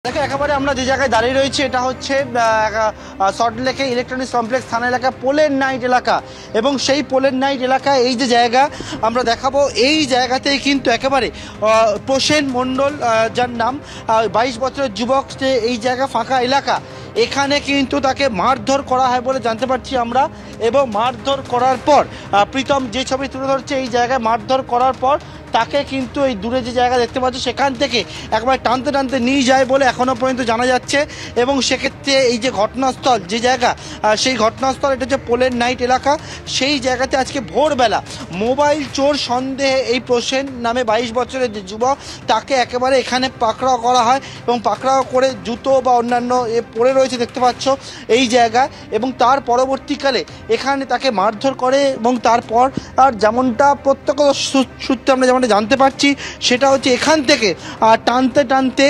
দেখো একেবারে আমরা যে জায়গায় দাঁড়িয়ে রয়েছি এটা হচ্ছে সল্টলেকে ইলেকট্রনিক্স কমপ্লেক্স থানা এলাকা পোলের নাইট এলাকা এবং সেই পোলের নাইট এলাকায় এই যে জায়গা আমরা দেখাবো এই জায়গাতেই কিন্তু একেবারে প্রসেন মণ্ডল যার নাম 22 বছরের যুবক যে এই জায়গা ফাঁকা এলাকা এখানে কিন্তু তাকে মারধর করা হয় বলে জানতে পারছি আমরা এবং মারধর করার পর প্রীতম যে ছবি তুলে ধরছে এই জায়গায় মারধর করার পর তাকে কিন্তু এই দূরে যে জায়গা দেখতে পাচ্ছ সেখান থেকে একবার টানতে টানতে নিয়ে যায় বলে এখনও পর্যন্ত জানা যাচ্ছে এবং সেক্ষেত্রে এই যে ঘটনাস্থল যে জায়গা সেই ঘটনাস্থল এটা হচ্ছে পোলের নাইট এলাকা সেই জায়গাতে আজকে ভোরবেলা মোবাইল চোর সন্দেহে এই প্রসেন নামে 22 বছরের যে যুবক তাকে একেবারে এখানে পাকড়াও করা হয় এবং পাকড়াও করে জুতো বা অন্যান্য পড়ে রয়েছে দেখতে পাচ্ছ এই জায়গায় এবং তার পরবর্তীকালে এখানে তাকে মারধর করে এবং তারপর আর যেমনটা প্রত্যক্ষ সূত্রে আমরা জানতে পারছি সেটা হচ্ছে এখান থেকে টানতে টানতে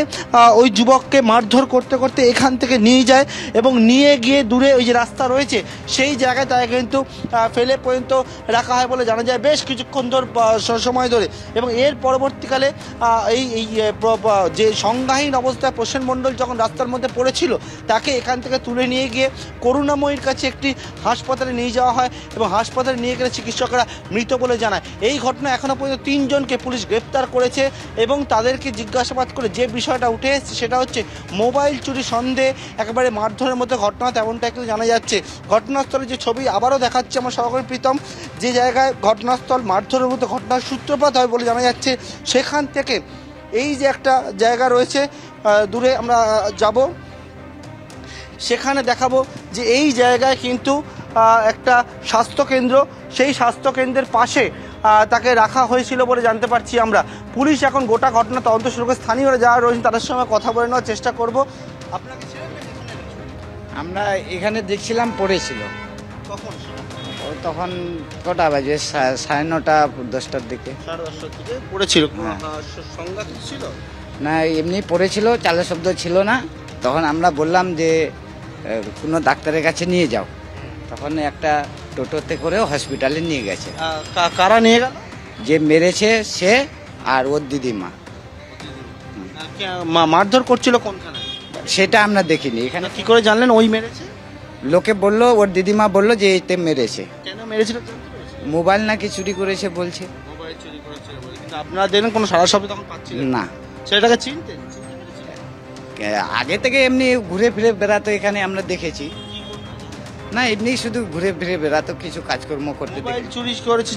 ওই যুবককে মারধর করতে করতে এখান থেকে নিয়ে যায় এবং নিয়ে গিয়ে দূরে ওই যে রাস্তা রয়েছে সেই জায়গায় তাকে কিন্তু ফেলে পর্যন্ত রাখা হয় বলে জানা যায় বেশ কিছুক্ষণ সময় ধরে এবং এর পরবর্তীকালে এই যে সংজ্ঞাহীন অবস্থায় প্রসেন মণ্ডল যখন রাস্তার মধ্যে পড়েছিল তাকে এখান থেকে তুলে নিয়ে গিয়ে করুণাময়ীর কাছে একটি হাসপাতালে নিয়ে যাওয়া হয় এবং হাসপাতালে নিয়ে গেলে চিকিৎসকরা মৃত বলে জানায় এই ঘটনা এখনও পর্যন্ত 3 জনকে পুলিশ গ্রেপ্তার করেছে এবং তাদেরকে জিজ্ঞাসাবাদ করে যে বিষয়টা উঠে এসেছে সেটা হচ্ছে মোবাইল চুরি সন্দেহে একেবারে মারধরের মতো ঘটনা তেমনটা একটু জানা যাচ্ছে ঘটনাস্থলে যে ছবি আবারও দেখাচ্ছে আমার সহকর্মী প্রীতম যে জায়গায় ঘটনাস্থল মারধরের মতো ঘটনার সূত্রপাত হয় বলে জানা যাচ্ছে সেখান থেকে এই যে একটা জায়গা রয়েছে দূরে আমরা যাব সেখানে দেখাবো যে এই জায়গায় কিন্তু একটা স্বাস্থ্যকেন্দ্র সেই স্বাস্থ্যকেন্দ্রের পাশে তাকে রাখা হয়েছিল বলে জানতে পারছি আমরা পুলিশ এখন গোটা ঘটনা তদন্ত শুরু করে স্থানীয়রা যারা রয়েছেন তাদের সঙ্গে কথা বলে নেওয়ার চেষ্টা করব আপনাকে আমরা এখানে দেখছিলাম পড়েছিল কখন তখন কটা বাজে 9:30 10টার দিকে পড়েছিল সংজ্ঞা ছিল না এমনি পড়েছিল চালের শব্দ ছিল না তখন আমরা বললাম যে কোনো ডাক্তারের কাছে নিয়ে যাও তখন একটা টোটোতে করেও হসপিটালে নিয়ে গেছে কারা নিয়ে গেল যে মেরেছে সে আর ওর দিদিমা মারধর করছিল কোনখানে সেটা আমরা দেখিনি এখানে কি করে জানলেন ওই মেরেছে লোকে বললো ওর দিদিমা বললো যে এতে মেরেছে কেন মেরেছিল মোবাইল নাকি চুরি করেছে বলছে মোবাইল চুরি করেছে কিন্তু আপনারা দেখলেন কোনো সারা শব্দ তখন পাচ্ছিলেন না সেটাকে চিনতেন আগে থেকে এমনি ঘুরে ফিরে বেড়াতো এখানে আমরা দেখেছি না এমনি শুধু ঘুরে ফিরে বেড়াতো কিছু কাজকর্ম করতে মোবাইল চুরি করেছে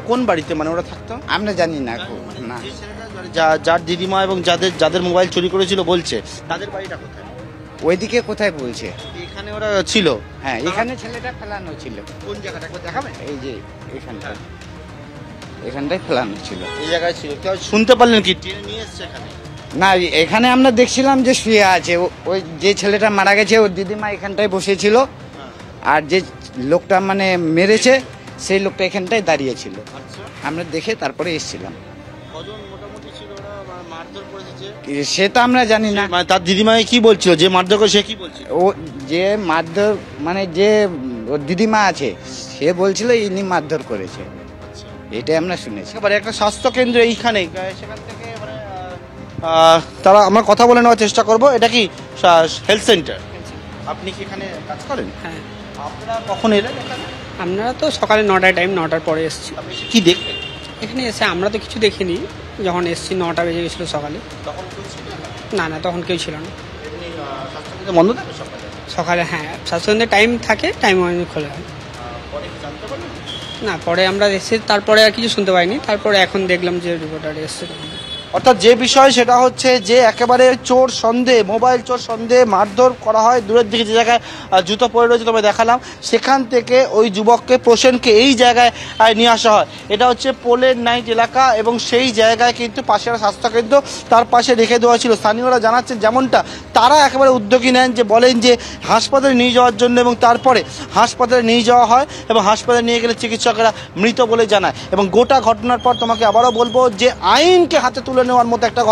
কোন বাড়িতে মানে ওরা থাকতো আমরা জানি না না যার দিদিমা এবং যাদের মোবাইল চুরি করেছিল বলছে তাদের বাড়িটা কোথায় ওইদিকে কোথায় বলছে এখানে ওরা ছিল হ্যাঁ এখানে ছেলেটা ফেলানো ছিল কোন জায়গাটা একবার দেখাবেন এই যে এখানটায় ফেলানো ছিল এই জায়গায় ছিল কেউ শুনতে পারলেন কি টেনে নিয়ে এসছে এখানে না এখানে আমরা দেখছিলাম যে শুয়ে আছে ওই যে ছেলেটা মারা গেছে ওর দিদিমা এখানটায় বসেছিল আর যে লোকটা মানে মেরেছে সেই লোকটা এখানটায় দাঁড়িয়েছিল আমরা দেখে তারপরে এসেছিলাম সে তো আমরা জানি না তার দিদিমাকে কি বলছিল যে মারধর করে সে কি বলছিল ও যে মারধর মানে যে ওর দিদিমা আছে সে বলছিল ইনি মারধর করেছে এটাই আমরা শুনেছি এবারে একটা স্বাস্থ্যকেন্দ্র এইখানে সেখান থেকে তারা আমরা কথা বলে নেওয়ার চেষ্টা করব এটা কি হেলথ সেন্টার আপনি কি এখানে কাজ করেন হ্যাঁ আপনারা কখন এলেন এখানে আমরা তো সকালে 9টার টাইম 9টার পরে এসেছি কি দেখলেন এখানে এসে আমরা তো কিছু দেখিনি যখন এসেছি 9টা বেজে গেছিলো সকালে তখন না তখন কেউ ছিল না স্বাস্থ্যকেন্দ্র বন্ধ থাকে সকালে হ্যাঁ স্বাস্থ্যকেন্দ্রের টাইম থাকে টাইম খোলা হয় না পরে আমরা এসে তারপরে আর কিছু শুনতে পাইনি তারপরে এখন দেখলাম যে রিপোর্টার এসছে অর্থাৎ যে বিষয় সেটা হচ্ছে যে একেবারে চোর সন্দেহে মোবাইল চোর সন্দেহে মারধর করা হয় দূরের দিকে যে জায়গায় জুতো পরে রয়েছে তবে দেখালাম সেখান থেকে ওই যুবককে প্রসেনকে এই জায়গায় নিয়ে আসা হয় এটা হচ্ছে পোলের নাইট এলাকা এবং সেই জায়গায় কিন্তু পাশে একটা স্বাস্থ্যকেন্দ্র তার পাশে রেখে দেওয়া ছিল স্থানীয়রা জানাচ্ছেন যেমনটা তারা একেবারে উদ্যোগী নেন যে বলেন যে হাসপাতালে নিয়ে যাওয়ার জন্য এবং তারপরে হাসপাতালে নিয়ে যাওয়া হয় এবং হাসপাতালে নিয়ে গেলে চিকিৎসকেরা মৃত বলে জানায় এবং গোটা ঘটনার পর তোমাকে আবারও বলবো যে আইনকে হাতে তুলে তুলে নেওয়ার মতো একটা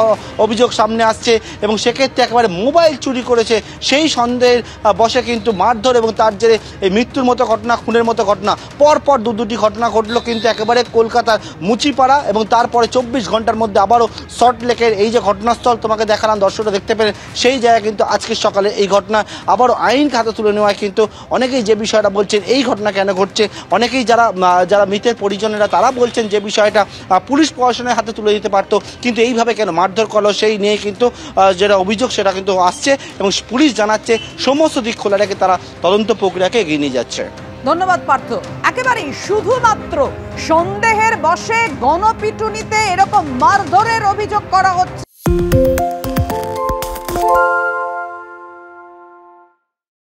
অভিযোগ সামনে আসছে এবং সেক্ষেত্রে একেবারে মোবাইল চুরি করেছে সেই সন্দেহের বশে কিন্তু মারধর এবং তার জেরে এই মৃত্যুর মতো ঘটনা, খুনের মতো ঘটনা পরপর দুটি ঘটনা ঘটলো কিন্তু একেবারে কলকাতার মুচিপাড়া এবং তারপরে 24 ঘন্টার মধ্যে আবারও সল্টলেকের এই যে ঘটনাস্থল তোমাকে দেখালাম, দর্শকরা দেখতে পেলেন, সেই জায়গায় কিন্তু আজকে সকালে এই ঘটনা আবারও আইন খাতে তুলে নেওয়ায় কিন্তু অনেকেই যে বিষয়টা বলছেন এই ঘটনা কেন ঘটছে, অনেকেই যারা মৃতের পরিজনেরা তারা বলছেন যে বিষয়টা পুলিশ প্রশাসনের হাতে তুলে দিতে পারতো, কিন্তু এইভাবে কেন মারধর করলো সেই নিয়ে কিন্তু যেটা অভিযোগ সেটা কিন্তু আসছে এবং পুলিশ জানাচ্ছে সমস্ত দিক খোলা রেখে তারা তদন্ত প্রক্রিয়াকে এগিয়ে নিয়ে যাচ্ছে। ধন্যবাদ পার্থ। একেবারেই শুধুমাত্র সন্দেহের বশে গণপিটুনিতে এরকম মারধরের অভিযোগ করা হচ্ছে।